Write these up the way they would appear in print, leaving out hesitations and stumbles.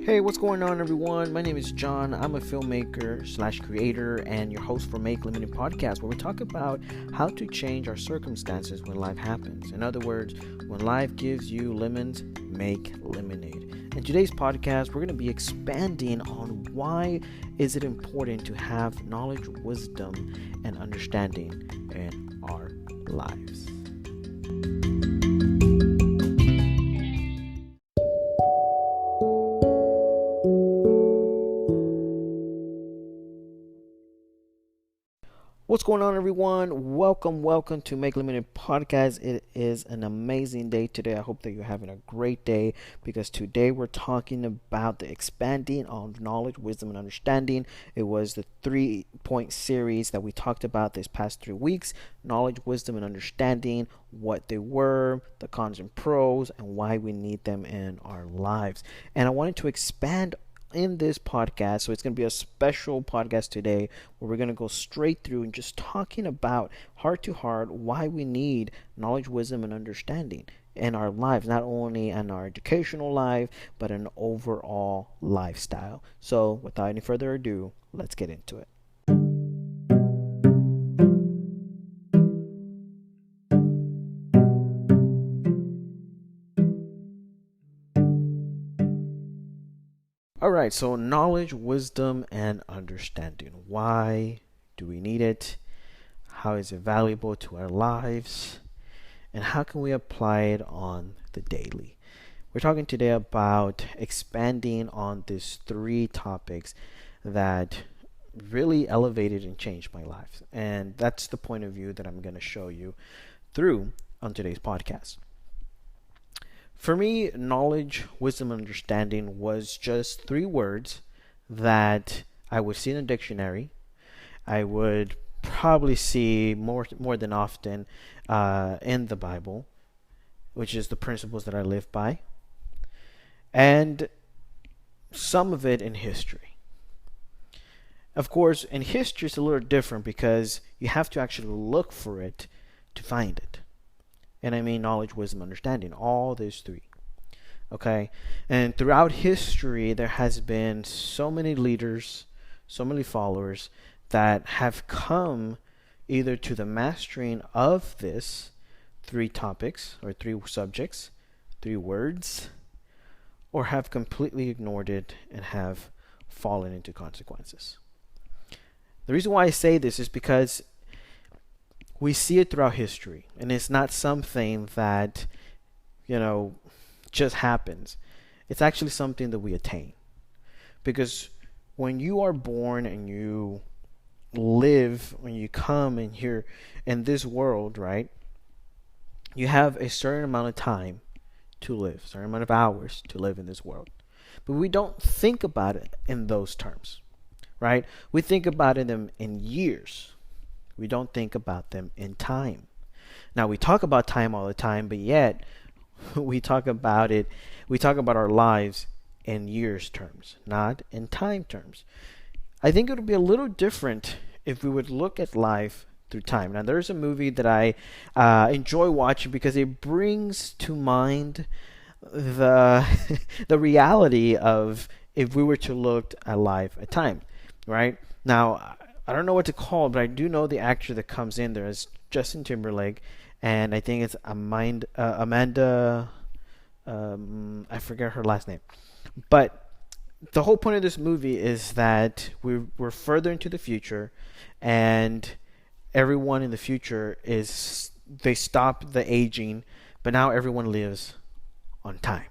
Hey, what's going on, everyone? My name is John. I'm a filmmaker slash creator and your host for Make Limited Podcast, where we talk about how to change our circumstances when life happens. In other words, when life gives you lemons, make lemonade. In today's podcast, we're going to be expanding on why is it important to have knowledge, wisdom, and understanding in our lives. What's going on, everyone? Welcome to Make Limited Podcast. It is an amazing day today. I hope that you're having a great day because today we're talking about the expanding on knowledge, wisdom, and understanding. It was the 3-point series that we talked about this past 3 weeks: knowledge, wisdom, and understanding, what they were, the cons and pros, and why we need them in our lives. And I wanted to expand in this podcast, so it's going to be a special podcast today where we're going to go straight through and just talking about heart to heart why we need knowledge, wisdom, and understanding in our lives, not only in our educational life but an overall lifestyle. So without any further ado, let's get into it. All right, so knowledge, wisdom, and understanding. Why do we need it? How is it valuable to our lives? And how can we apply it on the daily? We're talking today about expanding on these 3 topics that really elevated and changed my life. And that's the point of view that I'm going to show you through on today's podcast. For me, knowledge, wisdom, and understanding was just 3 words that I would see in a dictionary. I would probably see more than often in the Bible, which is the principles that I live by, and some of it in history. Of course, in history, it's a little different because you have to actually look for it to find it. And I mean knowledge, wisdom, understanding, all these 3. Okay? And throughout history, there has been so many leaders, so many followers that have come either to the mastering of this 3 topics or 3 subjects, 3 words, or have completely ignored it and have fallen into consequences. The reason why I say this is because we see it throughout history, and it's not something that, just happens. It's actually something that we attain. Because when you are born and you live, when you come and you're in this world, right, you have a certain amount of time to live, a certain amount of hours to live in this world. But we don't think about it in those terms, right? We think about them in years. We don't think about them in time. Now, we talk about time all the time, but yet we talk about our lives in years terms, not in time terms. I think it would be a little different if we would look at life through time. Now, there's a movie that I enjoy watching because it brings to mind the the reality of if we were to look at life at time, right? Now, I don't know what to call it, but I do know the actor that comes in there is Justin Timberlake, and I think it's Amanda. I forget her last name, but the whole point of this movie is that we're further into the future, and everyone in the future they stop the aging, but now everyone lives on time.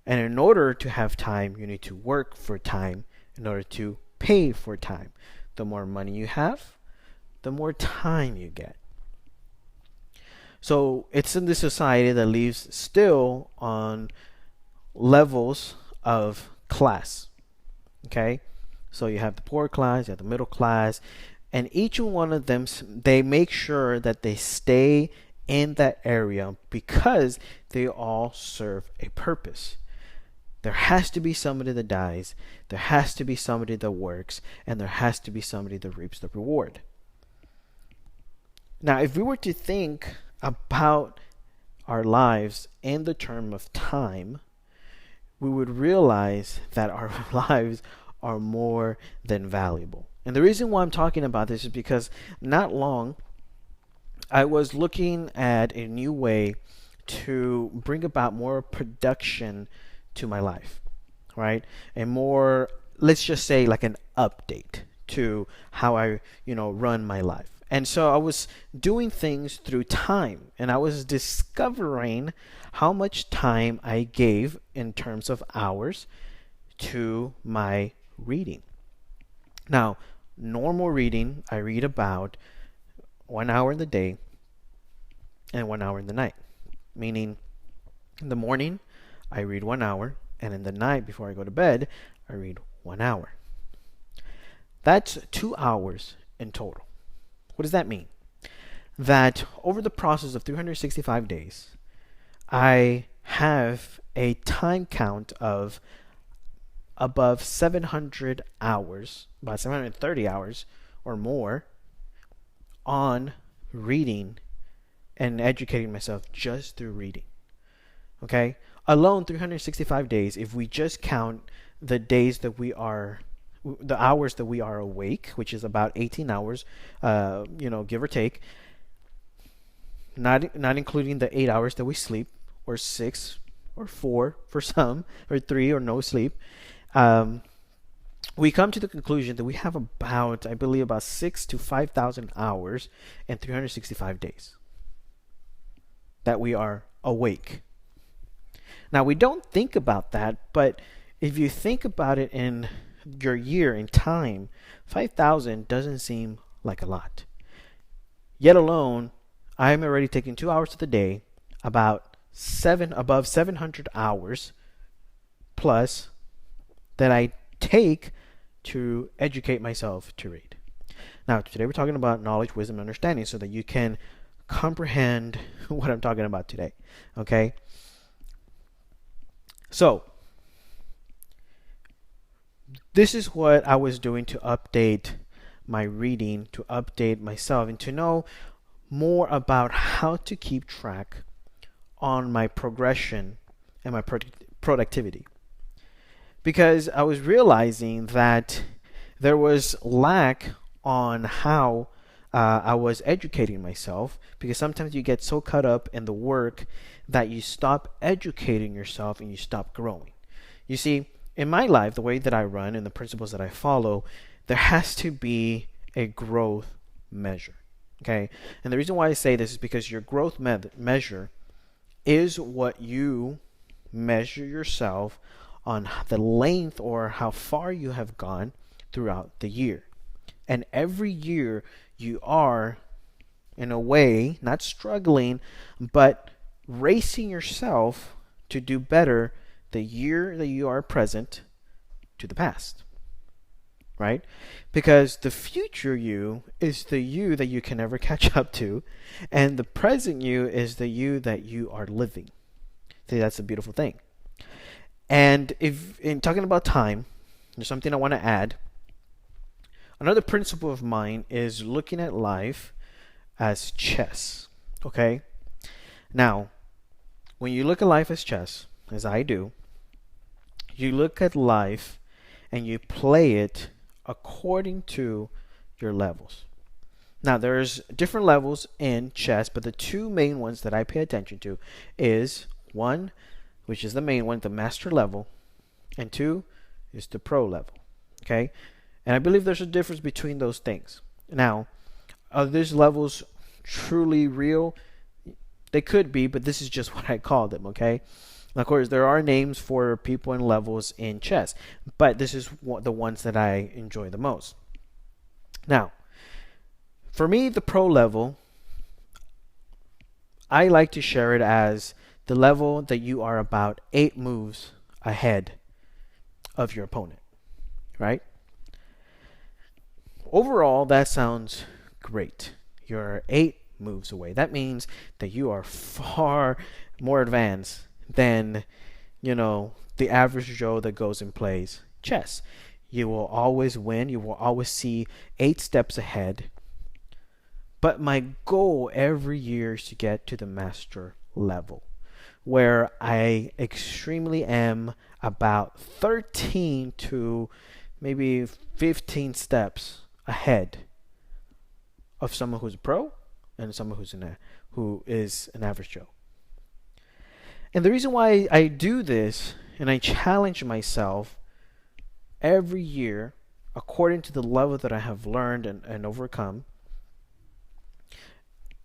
And in order to have time, you need to work for time in order to pay for time. The more money you have, the more time you get. So it's in this society that lives still on levels of class. Okay? So you have the poor class, you have the middle class, and each one of them, they make sure that they stay in that area because they all serve a purpose. There has to be somebody that dies, there has to be somebody that works, and there has to be somebody that reaps the reward. Now, if we were to think about our lives in the term of time, we would realize that our lives are more than valuable. And the reason why I'm talking about this is because not long I was looking at a new way to bring about more production to my life, right? And more, let's just say, like an update to how I, run my life. And so I was doing things through time, and I was discovering how much time I gave in terms of hours to my reading. Now, normal reading, I read about 1 hour in the day and 1 hour in the night. Meaning, in the morning, I read 1 hour, and in the night before I go to bed, I read 1 hour. That's 2 hours in total. What does that mean? That over the process of 365 days, I have a time count of above 700 hours, about 730 hours or more on reading and educating myself just through reading. Okay? Alone 365 days, if we just count the days that the hours that we are awake, which is about 18 hours, give or take, not including the 8 hours that we sleep, or 6, or 4 for some, or 3, or no sleep, we come to the conclusion that we have about 6,000 to 5,000 hours in 365 days that we are awake. Now, we don't think about that, but if you think about it in your year, in time, 5,000 doesn't seem like a lot. Yet alone, I'm already taking 2 hours of the day, above 700 hours plus that I take to educate myself to read. Now, today we're talking about knowledge, wisdom, and understanding so that you can comprehend what I'm talking about today. Okay? So, this is what I was doing to update my reading, to update myself, and to know more about how to keep track on my progression and my productivity. Because I was realizing that there was lack on how I was educating myself, because sometimes you get so caught up in the work that you stop educating yourself and you stop growing. You see, in my life, the way that I run and the principles that I follow, there has to be a growth measure. Okay? And the reason why I say this is because your growth measure is what you measure yourself on the length or how far you have gone throughout the year. And every year you are, in a way, not struggling, but racing yourself to do better the year that you are present to the past. Right? Because the future you is the you that you can never catch up to, and the present you is the you that you are living. See, that's a beautiful thing. And if in talking about time, there's something I want to add. Another principle of mine is looking at life as chess. Okay? Now, when you look at life as chess, as I do, you look at life and you play it according to your levels. Now, there's different levels in chess, but the two main ones that I pay attention to is one, which is the main one, the master level, and two is the pro level. Okay? And I believe there's a difference between those things. Now, are these levels truly real? They could be, but this is just what I call them, okay? And of course, there are names for people and levels in chess, but this is the ones that I enjoy the most. Now, for me, the pro level, I like to share it as the level that you are about 8 moves ahead of your opponent, right? Overall, that sounds great. You're 8 moves away. That means that you are far more advanced than, the average Joe that goes and plays chess. You will always win. You will always see 8 steps ahead. But my goal every year is to get to the master level, where I extremely am about 13 to maybe 15 steps ahead of someone who's a pro and someone who is an average Joe. And the reason why I do this and I challenge myself every year according to the level that I have learned and overcome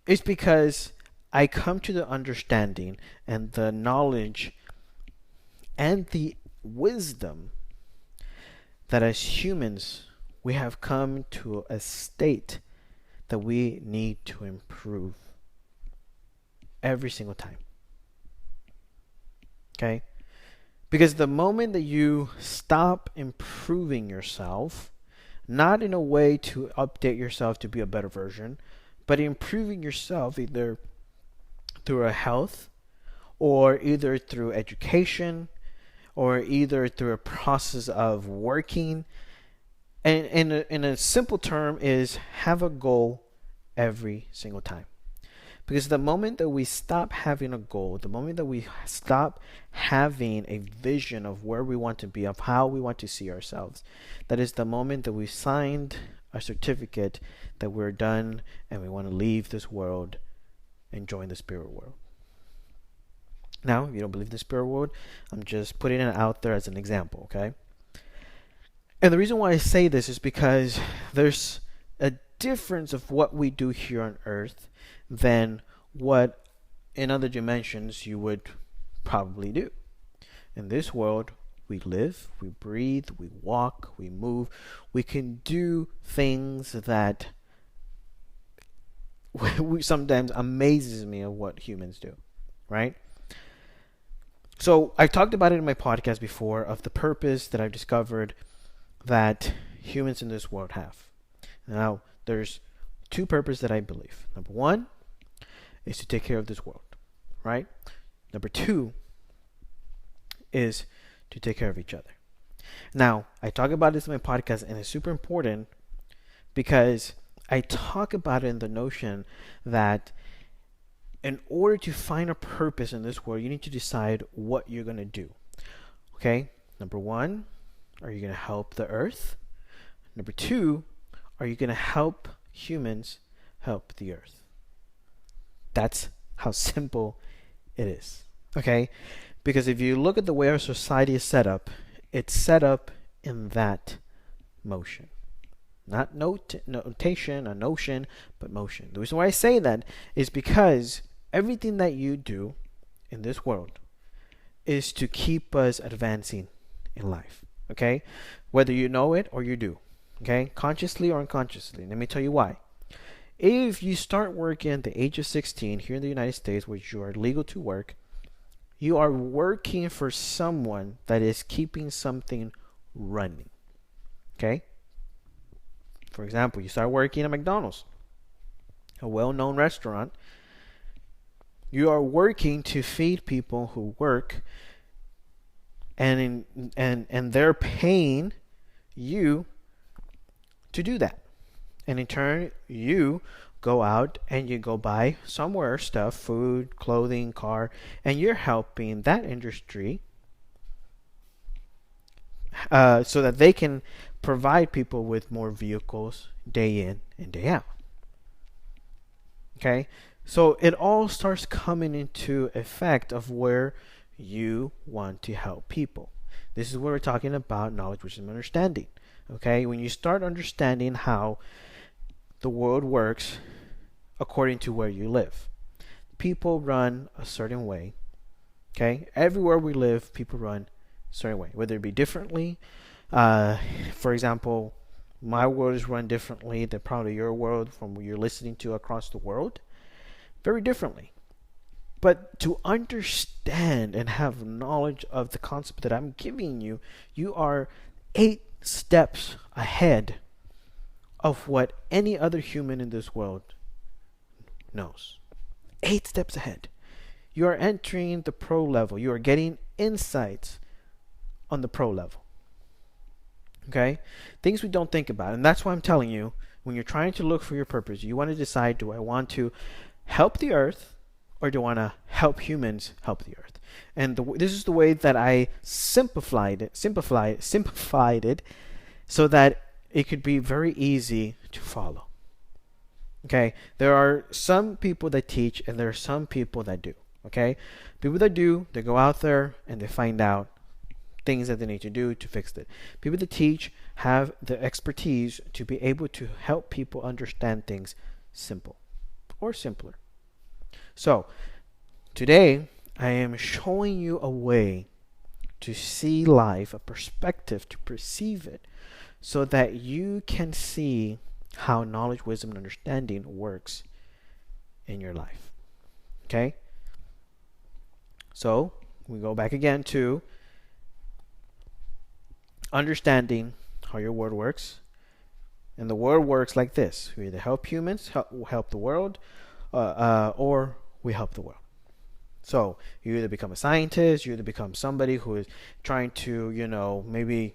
is because I come to the understanding and the knowledge and the wisdom that as humans we have come to a state that we need to improve every single time. Okay? Because the moment that you stop improving yourself, not in a way to update yourself to be a better version, but improving yourself either through a health or either through education or either through a process of working, and in a simple term is have a goal every single time. Because the moment that we stop having a goal, the moment that we stop having a vision of where we want to be, of how we want to see ourselves, that is the moment that we signed a certificate that we're done and we want to leave this world and join the spirit world. Now, if you don't believe in the spirit world, I'm just putting it out there as an example, okay? And the reason why I say this is because there's a difference of what we do here on earth than what in other dimensions you would probably do. In this world, we live, we breathe, we walk, we move. We can do things that we sometimes amazes me of what humans do, right? So I talked about it in my podcast before of the purpose that I've discovered that humans in this world have. Now, there's two purposes that I believe. Number one is to take care of this world, right? Number two is to take care of each other. Now, I talk about this in my podcast, and it's super important because I talk about it in the notion that in order to find a purpose in this world, you need to decide what you're going to do. Okay? Number one, are you going to help the earth? Number two, are you going to help humans help the earth? That's how simple it is. Okay? Because if you look at the way our society is set up, it's set up in that motion. Not notation, a notion, but motion. The reason why I say that is because everything that you do in this world is to keep us advancing in life. Okay? Whether you know it or you do. Okay? Consciously or unconsciously. Let me tell you why. If you start working at the age of 16 here in the United States, which you are legal to work, you are working for someone that is keeping something running. Okay? For example, you start working at McDonald's, a well-known restaurant. You are working to feed people who work, and they're paying you to do that. And in turn, you go out and you go buy somewhere stuff, food, clothing, car, and you're helping that industry so that they can provide people with more vehicles day in and day out. Okay? So it all starts coming into effect of where you want to help people. This is what we're talking about, knowledge, wisdom, understanding. Okay? When you start understanding how the world works according to where you live. People run a certain way. Okay? Everywhere we live, people run a certain way. Whether it be differently. For example, my world is run differently than probably your world from what you're listening to across the world. Very differently. But to understand and have knowledge of the concept that I'm giving you, you are 8 steps ahead of what any other human in this world knows. 8 steps ahead. You are entering the pro level. You are getting insights on the pro level. Okay? Things we don't think about. And that's why I'm telling you, when you're trying to look for your purpose, you want to decide, do I want to help the earth or do I want to help humans help the earth? And this is the way that I simplified it, so that it could be very easy to follow. Okay, there are some people that teach, and there are some people that do. Okay, people that do, they go out there and they find out things that they need to do to fix it. People that teach have the expertise to be able to help people understand things simple or simpler. So today I am showing you a way to see life, a perspective to perceive it, so that you can see how knowledge, wisdom, and understanding works in your life. Okay? So we go back again to understanding how your world works. And the world works like this: we either help humans, help the world, or we help the world. So you either become a scientist, you either become somebody who is trying to, maybe,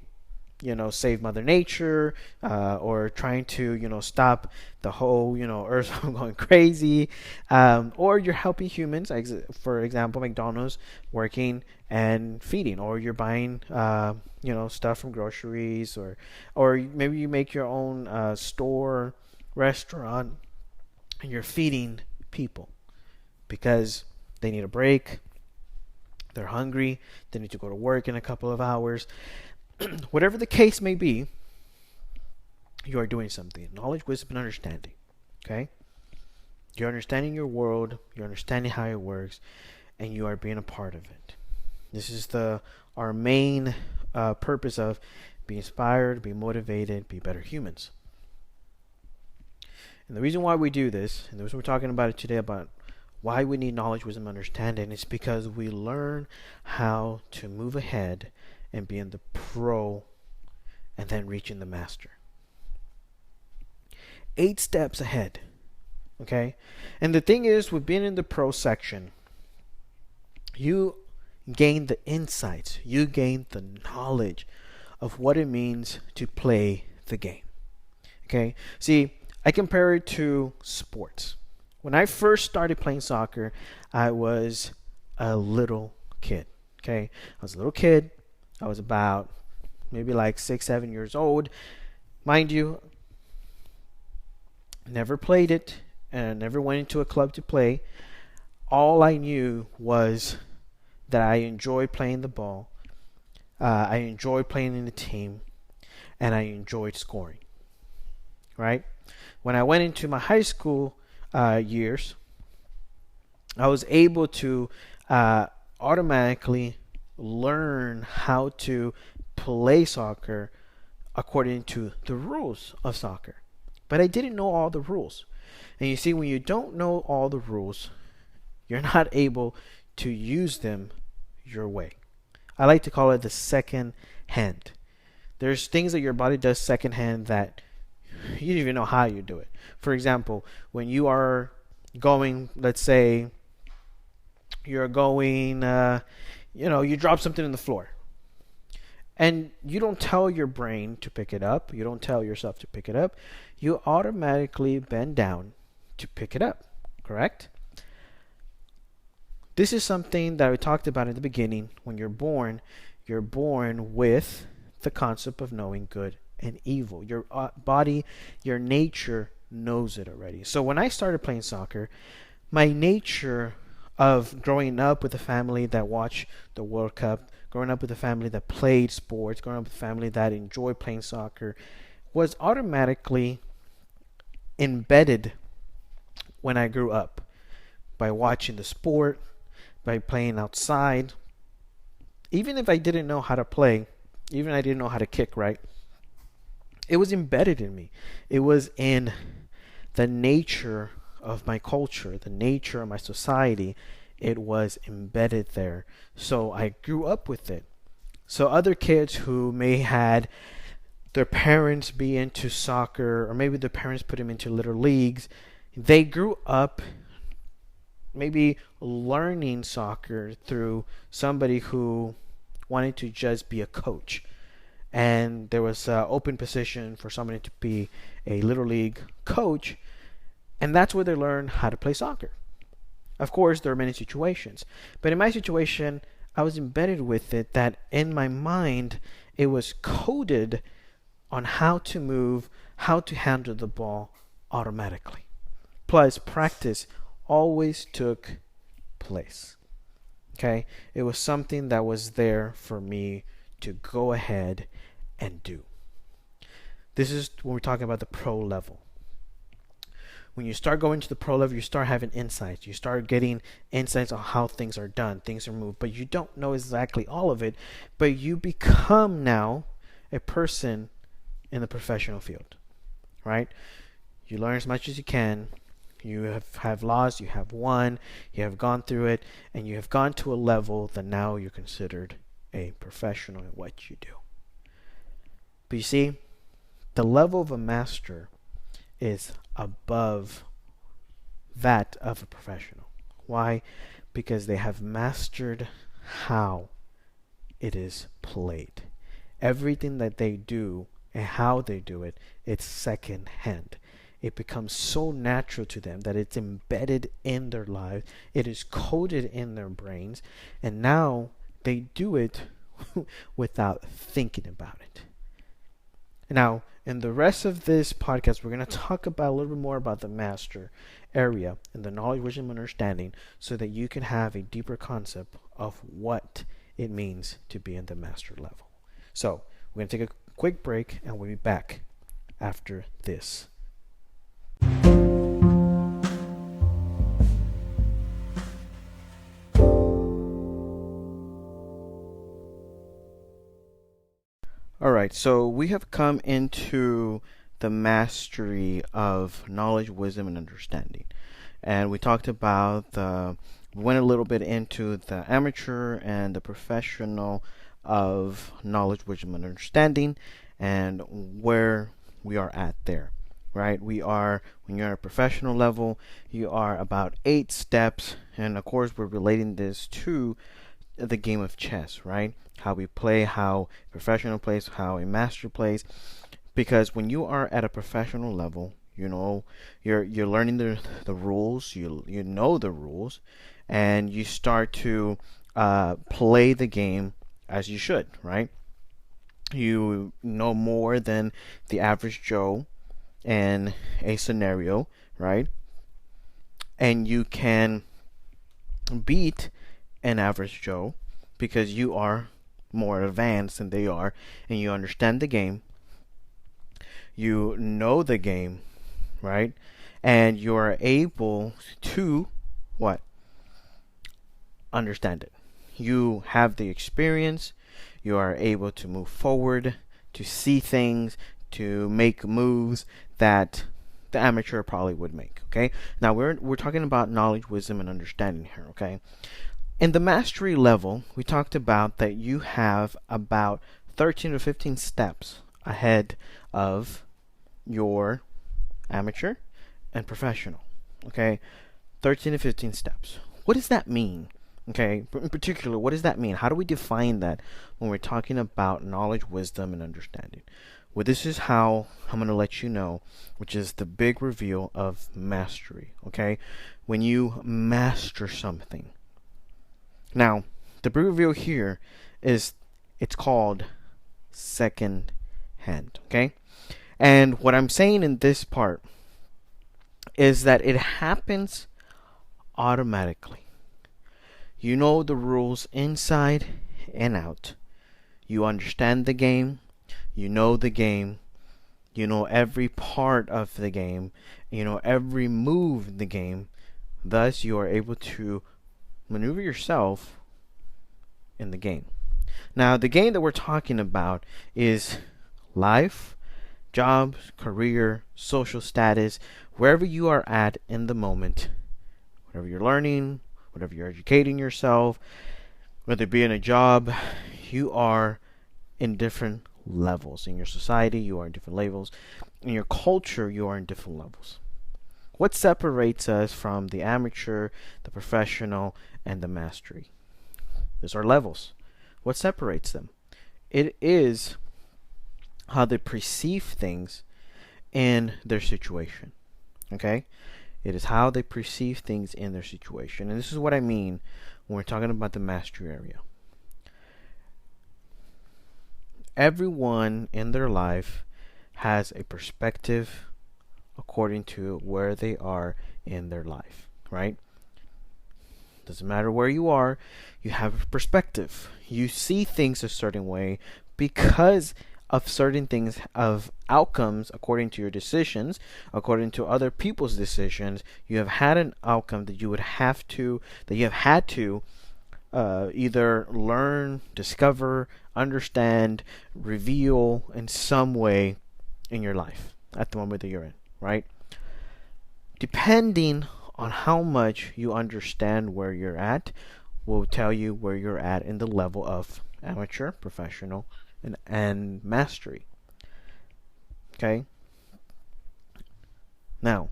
save Mother Nature, or trying to, stop the whole, Earth from going crazy, or you're helping humans. For example, McDonald's working and feeding, or you're buying, stuff from groceries, or maybe you make your own store, restaurant, and you're feeding people because they need a break, they're hungry, they need to go to work in a couple of hours. Whatever the case may be, you are doing something. Knowledge, wisdom, and understanding. Okay? You're understanding your world, you're understanding how it works, and you are being a part of it. This is our main purpose of be inspired, be motivated, be better humans. And the reason why we do this, and the reason we're talking about it today, about why we need knowledge, wisdom, and understanding, is because we learn how to move ahead and be in the pro and then reaching the master. 8 steps ahead. Okay? And the thing is, with being in the pro section, you gain the insights, you gain the knowledge of what it means to play the game. Okay? See, I compare it to sports. When I first started playing soccer, I was a little kid. Okay? I was a little kid. I was about maybe like 6, 7 years old. Mind you, never played it and never went into a club to play. All I knew was that I enjoyed playing the ball. I enjoyed playing in the team, and I enjoyed scoring. Right? When I went into my high school years, I was able to automatically learn how to play soccer according to the rules of soccer. But I didn't know all the rules. And you see, when you don't know all the rules, you're not able to use them your way. I like to call it the second hand. There's things that your body does second hand that you don't even know how you do it. For example, when you are going, let's say, you're going, you drop something on the floor. And you don't tell your brain to pick it up. You don't tell yourself to pick it up. You automatically bend down to pick it up. Correct? This is something that we talked about in the beginning. When you're born with the concept of knowing good and evil. Your body, your nature knows it already. So when I started playing soccer, my nature of growing up with a family that watched the World Cup, growing up with a family that played sports, growing up with a family that enjoyed playing soccer, was automatically embedded when I grew up by watching the sport, by playing outside. Even if I didn't know how to play, even if I didn't know how to kick right, it was embedded in me. It was in the nature of my culture, the nature of my society. It was embedded there. So I grew up with it. So other kids who may had their parents be into soccer, or maybe their parents put them into little leagues, they grew up maybe learning soccer through somebody who wanted to just be a coach. And there was an open position for somebody to be a little league coach. And that's where they learn how to play soccer. Of course, there are many situations, but in my situation, I was embedded with it that in my mind, it was coded on how to move, how to handle the ball automatically. Plus, practice always took place. Okay? It was something that was there for me to go ahead and do. This is when we're talking about the pro level. When you start going to the pro level, you start having insights. You start getting insights on how things are done, things are moved, but you don't know exactly all of it. But you become now a person in the professional field, right? You learn as much as you can. You have lost, you have won, you have gone through it, and you have gone to a level that now you're considered a professional in what you do. But you see, the level of a master is above that of a professional. Why? Because they have mastered how it is played. Everything that they do and how they do it, it's second hand. It becomes so natural to them that it's embedded in their lives. It is coded in their brains. And now they do it without thinking about it. Now, in the rest of this podcast, we're going to talk about a little bit more about the master area and the knowledge, wisdom, and understanding so that you can have a deeper concept of what it means to be in the master level. So, we're going to take a quick break and we'll be back after this. Alright, so we have come into the mastery of knowledge, wisdom, and understanding. And we talked about we went a little bit into the amateur and the professional of knowledge, wisdom, and understanding, and where we are at there. Right? We are, when you're at a professional level, you are about 8 steps, and of course we're relating this to the game of chess, right? How we play, how a professional plays, how a master plays. Because when you are at a professional level, you know, you're learning the rules, you know the rules, and you start to play the game as you should, right? You know more than the average Joe in a scenario, right? And you can beat an average Joe because you are more advanced than they are, and you understand the game, you know the game, right? And you are able to what? Understand it. You have the experience, you are able to move forward, to see things, to make moves that the amateur probably would make. Okay, now we're talking about knowledge, wisdom, and understanding here. Okay, in the mastery level, we talked about that you have about 13 to 15 steps ahead of your amateur and professional. Okay, 13 to 15 steps. What does that mean? Okay, in particular, what does that mean? How do we define that when we're talking about knowledge, wisdom, and understanding? Well, this is how I'm going to let you know, which is the big reveal of mastery. Okay, when you master something. Now, the big reveal here is it's called second hand. Okay, and what I'm saying in this part is that it happens automatically. You know the rules inside and out. You understand the game. You know the game. You know every part of the game. You know every move in the game. Thus, you are able to maneuver yourself in the game. Now, the game that we're talking about is life, jobs, career, social status, wherever you are at in the moment, whatever you're learning, whatever you're educating yourself, whether it be in a job, you are in different levels. In your society, you are in different levels. In your culture, you are in different levels. What separates us from the amateur, the professional, and the mastery? These are levels. What separates them? It is how they perceive things in their situation. Okay? It is how they perceive things in their situation. And this is what I mean when we're talking about the mastery area. Everyone in their life has a perspective according to where they are in their life, right? Doesn't matter where you are, you have a perspective. You see things a certain way because of certain things, of outcomes according to your decisions, according to other people's decisions. You have had an outcome that you have had to either learn, discover, understand, reveal in some way in your life at the moment that you're in, right? Depending on how much you understand where you're at, will tell you where you're at in the level of amateur, professional, and mastery. Okay? Now,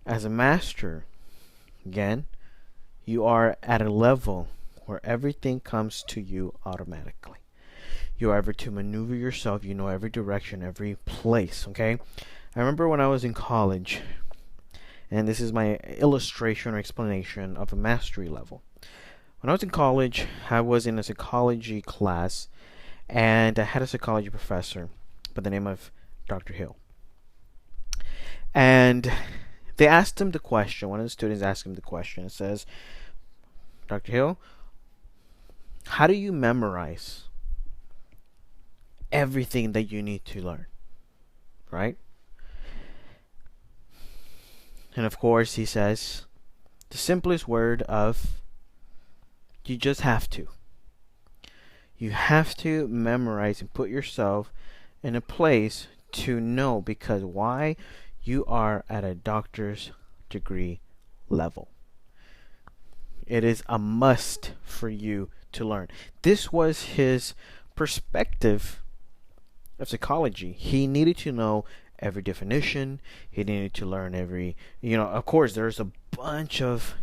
as a master, again, you are at a level where everything comes to you automatically. You are able to maneuver yourself. You know every direction, every place. Okay? I remember when I was in college, and this is my illustration or explanation of a mastery level. When I was in college, I was in a psychology class, and I had a psychology professor by the name of Dr. Hill. And they asked him the question, one of the students asked him the question. It says, Dr. Hill, how do you memorize everything that you need to learn? Right? And of course, he says the simplest word of you just have to. You have to memorize and put yourself in a place to know, because why? You are at a doctor's degree level. It is a must for you to learn. This was his perspective of psychology. He needed to know every definition. He needed to learn every, of course, there's a bunch of,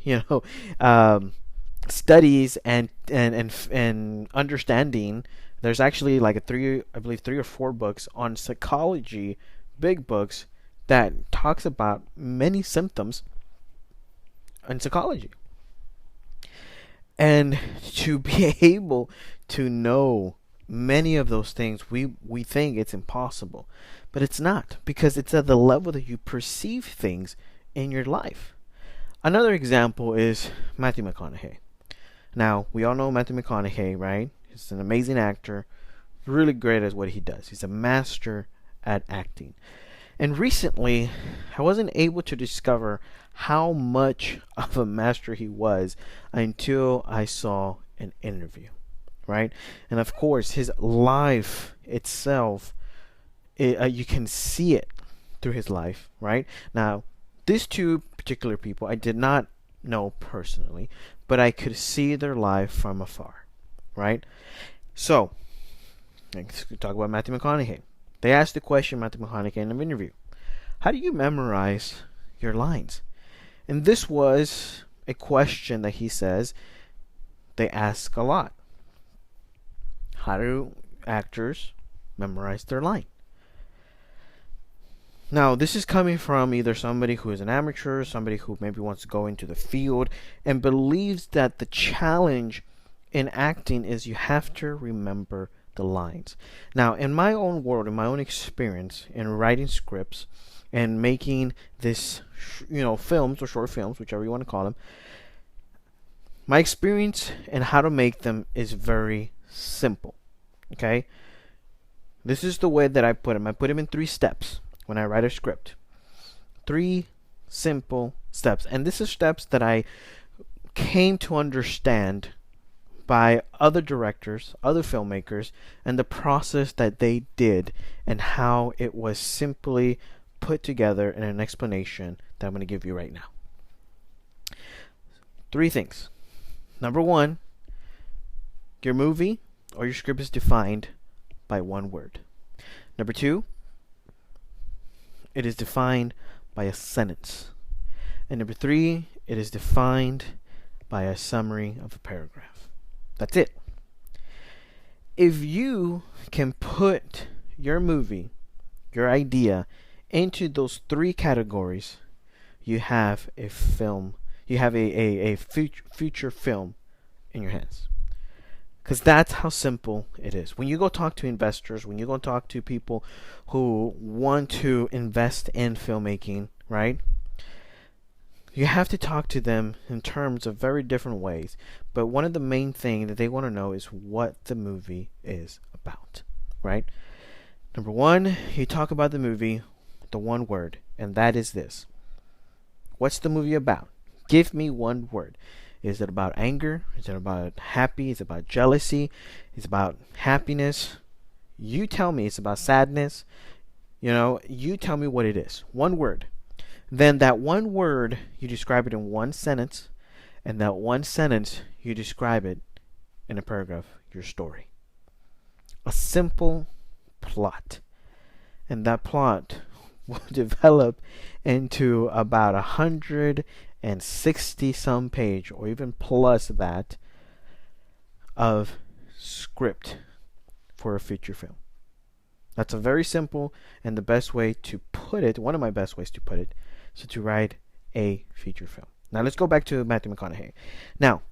studies and understanding. There's actually like three or four books on psychology, big books that talks about many symptoms in psychology. And to be able to know many of those things, we think it's impossible, but it's not, because it's at the level that you perceive things in your life. Another example is Matthew McConaughey. Now, we all know Matthew McConaughey, right? He's an amazing actor, really great at what he does. He's a master at acting. And recently, I wasn't able to discover how much of a master he was until I saw an interview, right? And of course, his life itself, you can see it through his life, right? Now, these two particular people I did not know personally, but I could see their life from afar, right? So, let's talk about Matthew McConaughey. They asked the question, Matthew McConaughey, in an interview, how do you memorize your lines? And this was a question that he says they ask a lot. How do actors memorize their line? Now, this is coming from either somebody who is an amateur, somebody who maybe wants to go into the field and believes that the challenge in acting is you have to remember the lines. Now, in my own world, in my own experience in writing scripts and making this, films or short films, whichever you want to call them, my experience in how to make them is very simple. Okay? This is the way that I put them. I put them in 3 steps. When I write a script, 3 simple steps. And this is steps that I came to understand by other directors, other filmmakers, and the process that they did and how it was simply put together in an explanation that I'm going to give you right now. 3 things. Number 1, your movie or your script is defined by 1 word. Number 2, it is defined by a sentence. And number 3, it is defined by a summary of a paragraph. That's it. If you can put your movie, your idea, into those 3 categories, you have a film, you have a future film in your hands. Because that's how simple it is. When you go talk to investors, when you go talk to people who want to invest in filmmaking, right? You have to talk to them in terms of very different ways. But one of the main things that they want to know is what the movie is about, right? Number one, you talk about the movie, the one word, and that is this. What's the movie about? Give me one word. Is it about anger? Is it about happy? Is it about jealousy? Is it about happiness? You tell me. It's about sadness. You tell me what it is. One word. Then that one word, you describe it in one sentence, and that one sentence, you describe it in a paragraph, your story. A simple plot. And that plot will develop into about 160 some page, or even plus that, of script for a feature film. That's a very simple and the best way to put it, one of my best ways to put it, so to write a feature film. Now let's go back to Matthew McConaughey. Now,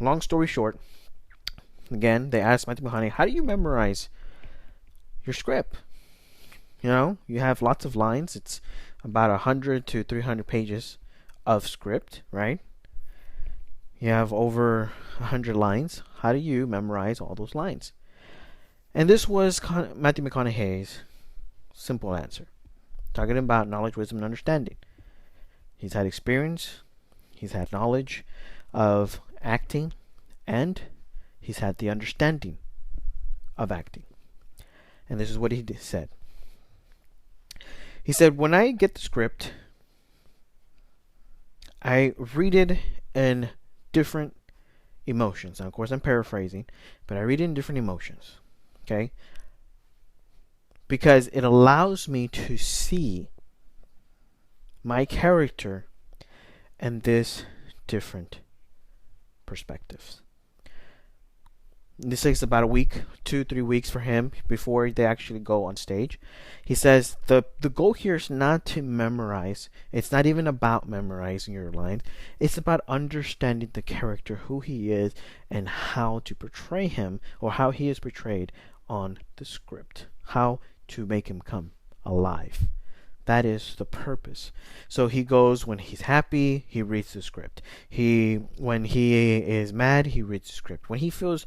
long story short, again, they asked Matthew McConaughey, how do you memorize your script? You have lots of lines. It's about 100 to 300 pages of script, right? You have over 100 lines. How do you memorize all those lines? And this was Matthew McConaughey's simple answer. Talking about knowledge, wisdom, and understanding. He's had experience. He's had knowledge of acting. And he's had the understanding of acting. And this is what he said. He said, when I get the script, I read it in different emotions. Now, of course, I'm paraphrasing, but I read it in different emotions. Okay? Because it allows me to see my character and this different perspectives. This takes about a week, 2-3 weeks for him before they actually go on stage. He says the goal here is not to memorize. It's not even about memorizing your lines. It's about understanding the character, who he is, and how to portray him, or how he is portrayed on the script. How to make him come alive. That is the purpose. So he goes, when he's happy, he reads the script. When he is mad, he reads the script. When he feels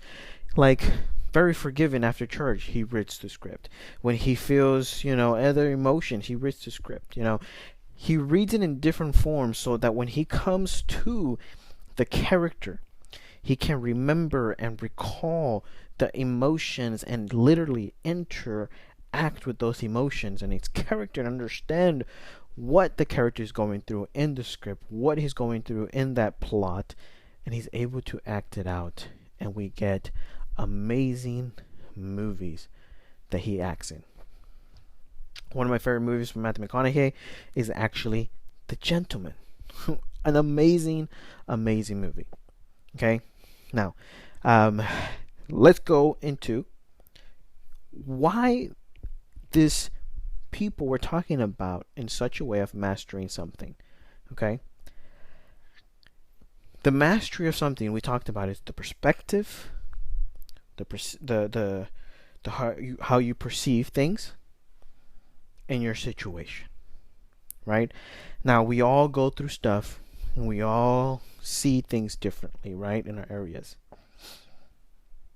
like very forgiven after church, he reads the script. When he feels, other emotions, he reads the script. He reads it in different forms so that when he comes to the character, he can remember and recall the emotions and literally interact with those emotions and its character and understand what the character is going through in the script, what he's going through in that plot, and he's able to act it out. And we get amazing movies that he acts in. One of my favorite movies from Matthew McConaughey is actually The Gentleman. An amazing, amazing movie. Okay? Now, let's go into why this people were talking about in such a way of mastering something. Okay? The mastery of something we talked about is the perspective, the how you perceive things in your situation. Right? Now, we all go through stuff and we all see things differently, right, in our areas.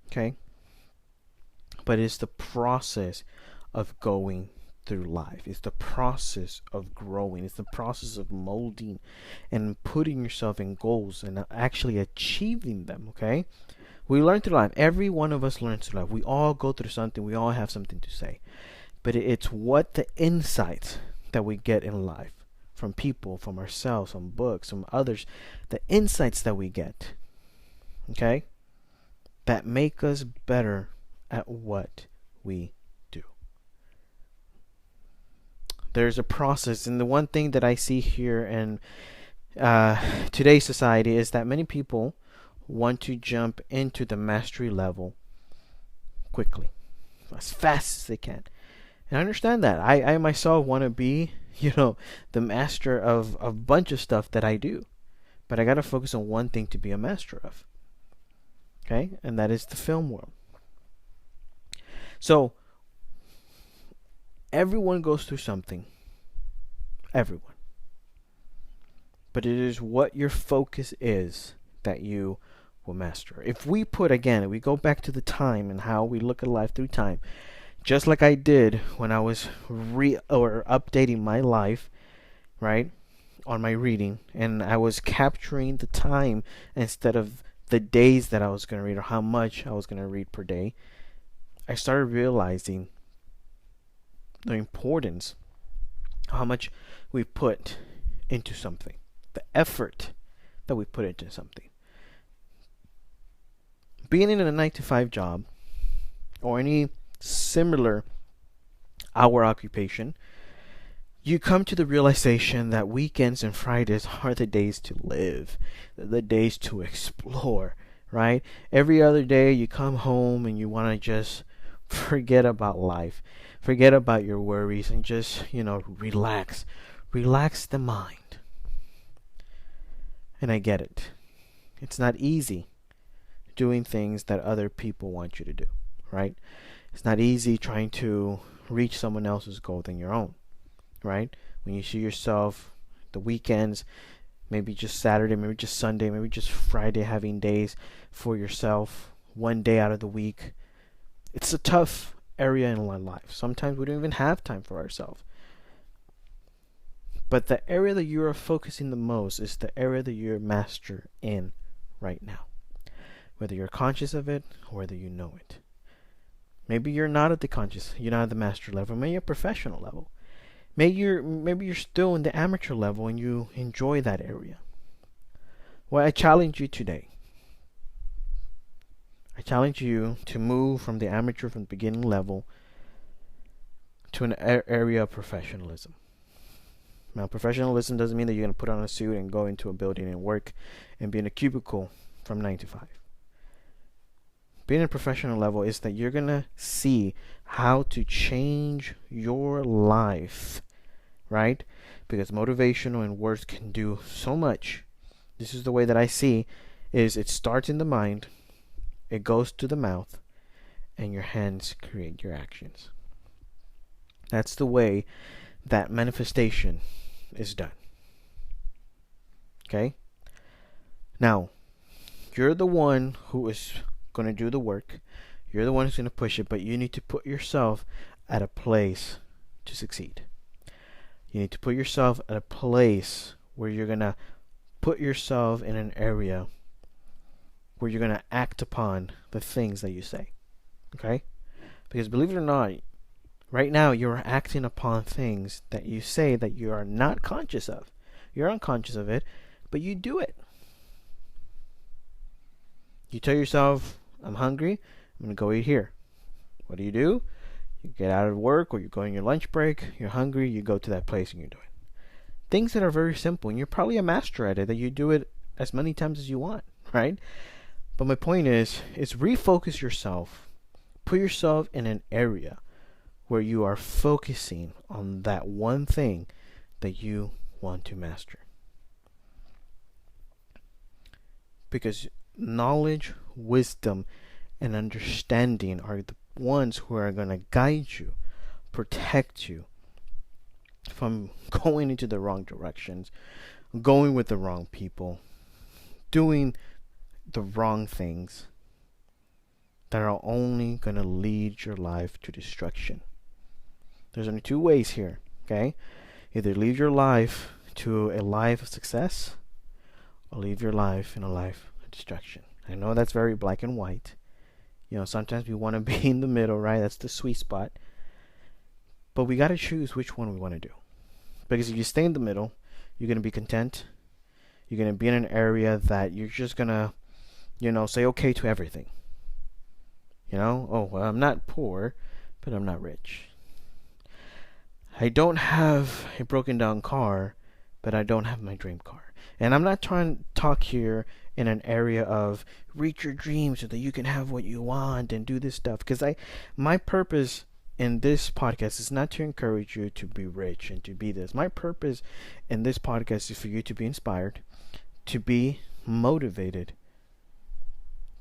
Okay? But it's the process of going through life. It's the process of growing. It's the process of molding and putting yourself in goals and actually achieving them, okay? We learn through life. Every one of us learns through life. We all go through something. We all have something to say. But it's what the insights that we get in life from people, from ourselves, from books, from others, the insights that we get, okay, that make us better at what we do. There's a process, and the one thing that I see here in today's society is that many people want to jump into the mastery level quickly, as fast as they can. And I understand that. I myself want to be the master of a bunch of stuff that I do. But I got to focus on one thing to be a master of. Okay? And that is the film world. So, everyone goes through something. Everyone. But it is what your focus is that you will master. If we go back to the time and how we look at life through time, just like I did when I was updating my life, right, on my reading, and I was capturing the time instead of the days that I was going to read or how much I was going to read per day, I started realizing the importance of how much we put into something, the effort that we put into something. Being in a 9-to-5 job or any similar hour occupation, you come to the realization that weekends and Fridays are the days to live, the days to explore, right? Every other day you come home and you want to just forget about life, forget about your worries, and just, relax the mind. And I get it. It's not easy doing things that other people want you to do, right? It's not easy trying to reach someone else's goal than your own, right? When you see yourself the weekends, maybe just Saturday, maybe just Sunday, maybe just Friday, having days for yourself, one day out of the week. It's a tough area in our life. Sometimes we don't even have time for ourselves. But the area that you are focusing the most is the area that you're master in right now. Whether you're conscious of it or whether you know it. Maybe you're not at the master level. Maybe you're professional level. Maybe you're still in the amateur level and you enjoy that area. Well, I challenge you today. I challenge you to move from the amateur, from the beginning level, to an area of professionalism. Now, professionalism doesn't mean that you're going to put on a suit and go into a building and work and be in a cubicle from 9 to 5. Being at a professional level is that you're going to see how to change your life, right? Because motivational and words can do so much. This is the way that I see is it starts in the mind, it goes to the mouth, and your hands create your actions. That's the way that manifestation is done. Okay? Now, you're the one who is going to do the work. You're the one who's going to push it, but you need to put yourself at a place to succeed. You need to put yourself at a place where you're going to put yourself in an area where you're going to act upon the things that you say. Okay? Because believe it or not, right now you're acting upon things that you say that you are not conscious of. You're unconscious of it, but you do it. You tell yourself, I'm hungry, I'm going to go eat here. What do? You get out of work or you go on your lunch break, you're hungry, you go to that place and you do it. Things that are very simple, and you're probably a master at it, that you do it as many times as you want, right? But my point is refocus yourself. Put yourself in an area where you are focusing on that one thing that you want to master. Because knowledge, wisdom, and understanding are the ones who are going to guide you, protect you from going into the wrong directions, going with the wrong people, doing the wrong things that are only going to lead your life to destruction. There's only two ways here, okay? Either lead your life to a life of success or leave your life in a life of destruction. I know that's very black and white. Sometimes we want to be in the middle, right? That's the sweet spot. But we got to choose which one we want to do. Because if you stay in the middle, you're going to be content. You're going to be in an area that you're just going to, say okay to everything. Oh, well, I'm not poor, but I'm not rich. I don't have a broken down car, but I don't have my dream car. And I'm not trying to talk here in an area of reach your dreams so that you can have what you want and do this stuff. Because my purpose in this podcast is not to encourage you to be rich and to be this. My purpose in this podcast is for you to be inspired, to be motivated,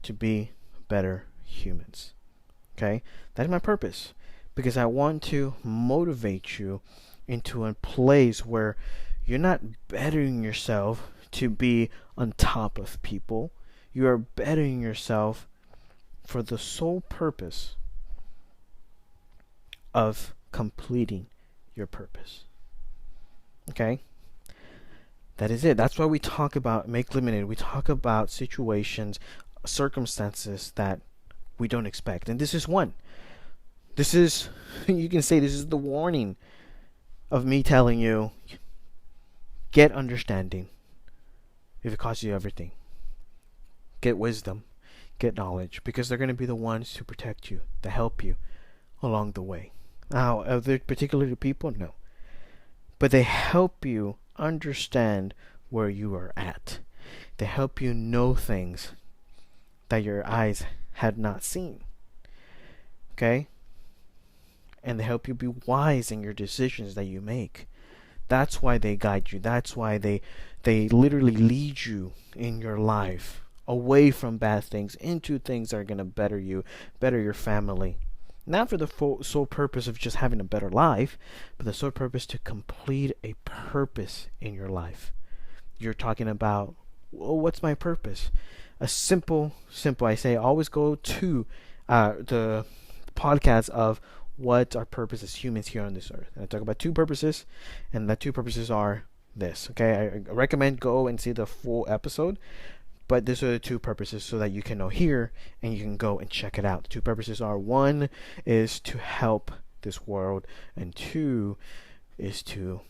to be better humans. Okay? That is my purpose, because I want to motivate you into a place where you're not bettering yourself to be on top of people. You are bettering yourself for the sole purpose of completing your purpose. Okay? That is it. That's why we talk about Make Lemonade. We talk about situations, circumstances that we don't expect. And this is one. This is, you can say this is the warning of me telling you, get understanding if it costs you everything. Get wisdom, get knowledge, because they're going to be the ones to protect you, to help you along the way. Now, are they particular to people? No. But they help you understand where you are at. They help you know things that your eyes had not seen. Okay? And they help you be wise in your decisions that you make. That's why they guide you. That's why they literally lead you in your life away from bad things into things that are going to better you, better your family. Not for the sole purpose of just having a better life, but the sole purpose to complete a purpose in your life. You're talking about, well, what's my purpose? A simple, I say, always go to the podcast of what our purpose as humans here on this earth. And I talk about two purposes, and the two purposes are this. Okay, I recommend go and see the full episode. But these are the two purposes so that you can know here and you can go and check it out. The two purposes are, one is to help this world, and two is to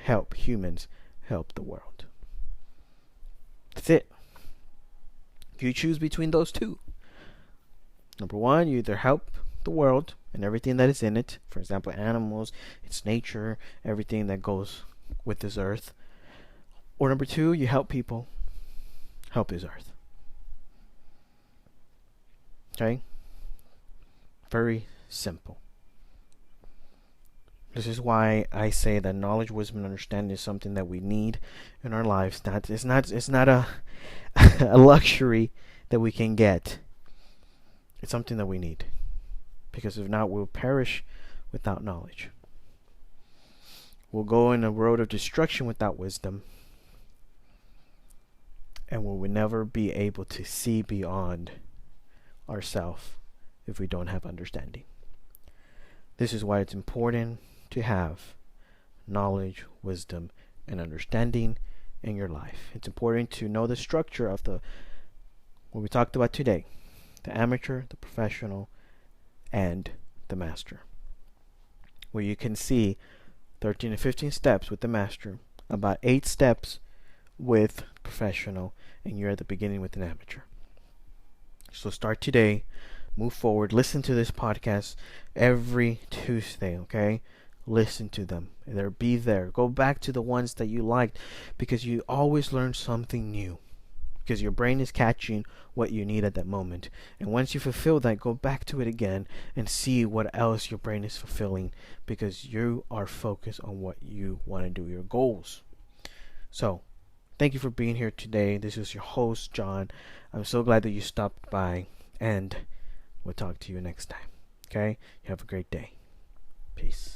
help humans help the world. That's it. If you choose between those two, number one, you either help the world and everything that is in it, for example, animals, its nature, everything that goes with this earth, or number two, you help people help this earth. Okay? Very simple. This is why I say that knowledge, wisdom, and understanding is something that we need in our lives. It's not a a luxury that we can get. It's something that we need. Because if not, we'll perish without knowledge. We'll go in a road of destruction without wisdom. And we will never be able to see beyond ourselves if we don't have understanding. This is why it's important to have knowledge, wisdom, and understanding in your life. It's important to know the structure of what we talked about today. The amateur, the professional, and the master. Where you can see 13 to 15 steps with the master, about 8 steps with professional, and you're at the beginning with an amateur. So start today, move forward, listen to this podcast every Tuesday, okay? Listen to them. Be there. Go back to the ones that you liked, because you always learn something new, because your brain is catching what you need at that moment. And once you fulfill that, go back to it again and see what else your brain is fulfilling, because you are focused on what you want to do, your goals. So thank you for being here today. This is your host, John. I'm so glad that you stopped by, and we'll talk to you next time. Okay? You have a great day. Peace.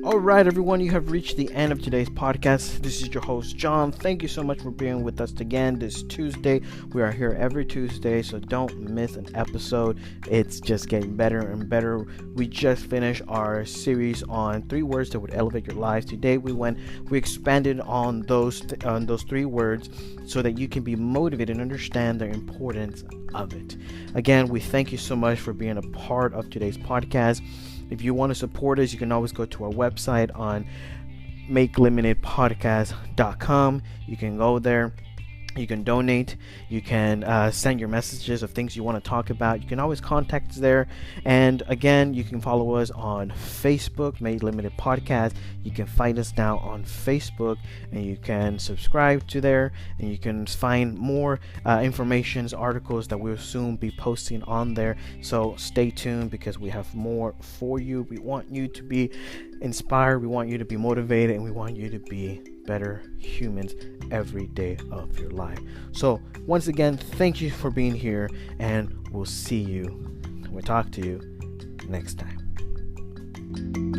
Alright, everyone, you have reached the end of today's podcast. This is your host, John. Thank you so much for being with us again this Tuesday. We are here every Tuesday, so don't miss an episode. It's just getting better and better. We just finished our series on 3 words that would elevate your lives. Today we expanded on those 3 words so that you can be motivated and understand the importance of it. Again, we thank you so much for being a part of today's podcast. If you want to support us, you can always go to our website on makelemonadepodcast.com. You can go there You can donate. You can send your messages of things you want to talk about. You can always contact us there. And again, you can follow us on Facebook, Made Limited Podcast. You can find us now on Facebook, and you can subscribe to there. And you can find more information, articles that we'll soon be posting on there. So stay tuned, because we have more for you. We want you to be inspired. We want you to be motivated, and we want you to be better humans every day of your life. So once again, thank you for being here, and we'll see you, we'll talk to you next time.